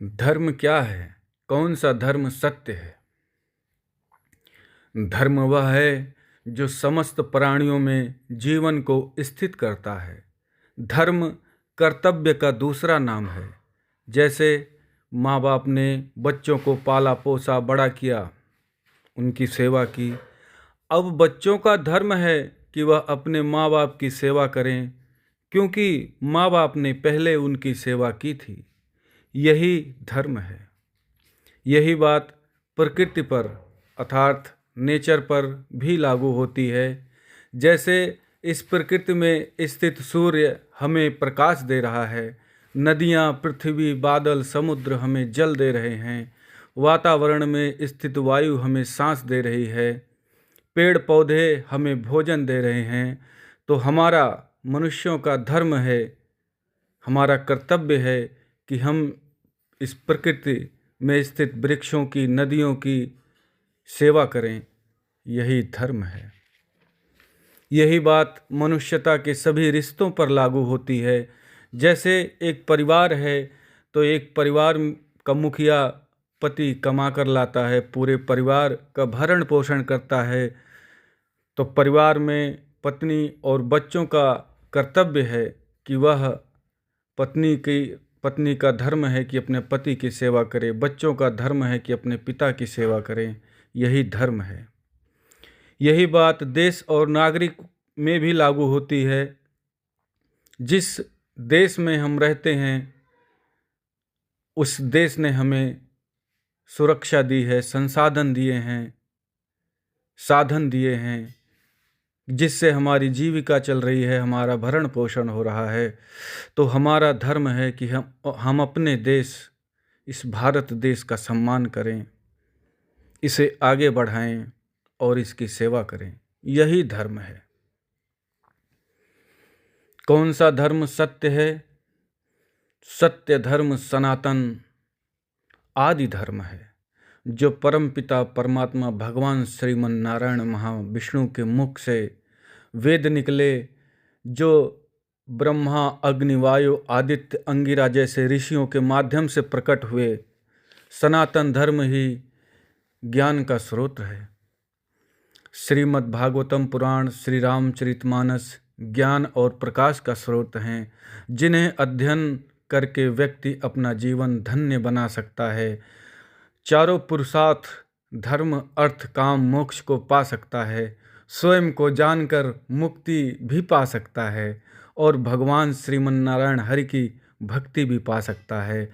धर्म क्या है? कौन सा धर्म सत्य है? धर्म वह है जो समस्त प्राणियों में जीवन को स्थित करता है। धर्म कर्तव्य का दूसरा नाम है। जैसे माँ बाप ने बच्चों को पाला पोसा बड़ा किया, उनकी सेवा की। अब बच्चों का धर्म है कि वह अपने माँ बाप की सेवा करें, क्योंकि माँ बाप ने पहले उनकी सेवा की थी। यही धर्म है। यही बात प्रकृति पर अर्थात नेचर पर भी लागू होती है। जैसे इस प्रकृति में स्थित सूर्य हमें प्रकाश दे रहा है, नदियाँ, पृथ्वी, बादल, समुद्र हमें जल दे रहे हैं, वातावरण में स्थित वायु हमें सांस दे रही है, पेड़ पौधे हमें भोजन दे रहे हैं। तो हमारा मनुष्यों का धर्म है, हमारा कर्तव्य है कि हम इस प्रकृति में स्थित वृक्षों की, नदियों की सेवा करें। यही धर्म है। यही बात मनुष्यता के सभी रिश्तों पर लागू होती है। जैसे एक परिवार है तो एक परिवार का मुखिया पति कमा कर लाता है, पूरे परिवार का भरण पोषण करता है। तो परिवार में पत्नी और बच्चों का कर्तव्य है कि वह पत्नी का धर्म है कि अपने पति की सेवा करे, बच्चों का धर्म है कि अपने पिता की सेवा करें। यही धर्म है। यही बात देश और नागरिक में भी लागू होती है। जिस देश में हम रहते हैं उस देश ने हमें सुरक्षा दी है, संसाधन दिए हैं, साधन दिए हैं, जिससे हमारी जीविका चल रही है, हमारा भरण पोषण हो रहा है। तो हमारा धर्म है कि हम अपने देश, इस भारत देश का सम्मान करें, इसे आगे बढ़ाएं और इसकी सेवा करें। यही धर्म है। कौन सा धर्म सत्य है? सत्य धर्म सनातन आदि धर्म है, जो परमपिता परमात्मा भगवान श्रीमन नारायण महाविष्णु के मुख से वेद निकले, जो ब्रह्मा, अग्नि, वायु, आदित्य, अंगिरा जैसे ऋषियों के माध्यम से प्रकट हुए। सनातन धर्म ही ज्ञान का स्रोत है। श्रीमद् भागवतम पुराण, श्री रामचरितमानस ज्ञान और प्रकाश का स्रोत हैं, जिन्हें अध्ययन करके व्यक्ति अपना जीवन धन्य बना सकता है, चारों पुरुषार्थ धर्म, अर्थ, काम, मोक्ष को पा सकता है, स्वयं को जानकर मुक्ति भी पा सकता है और भगवान श्रीमन नारायण हरि की भक्ति भी पा सकता है।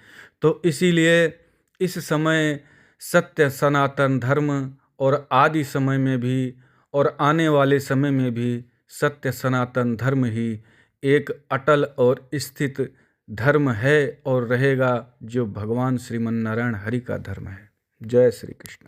तो इसीलिए इस समय सत्य सनातन धर्म और आदि समय में भी और आने वाले समय में भी सत्य सनातन धर्म ही एक अटल और स्थित धर्म है और रहेगा, जो भगवान श्रीमन नारायण हरि का धर्म है। जय श्री कृष्ण।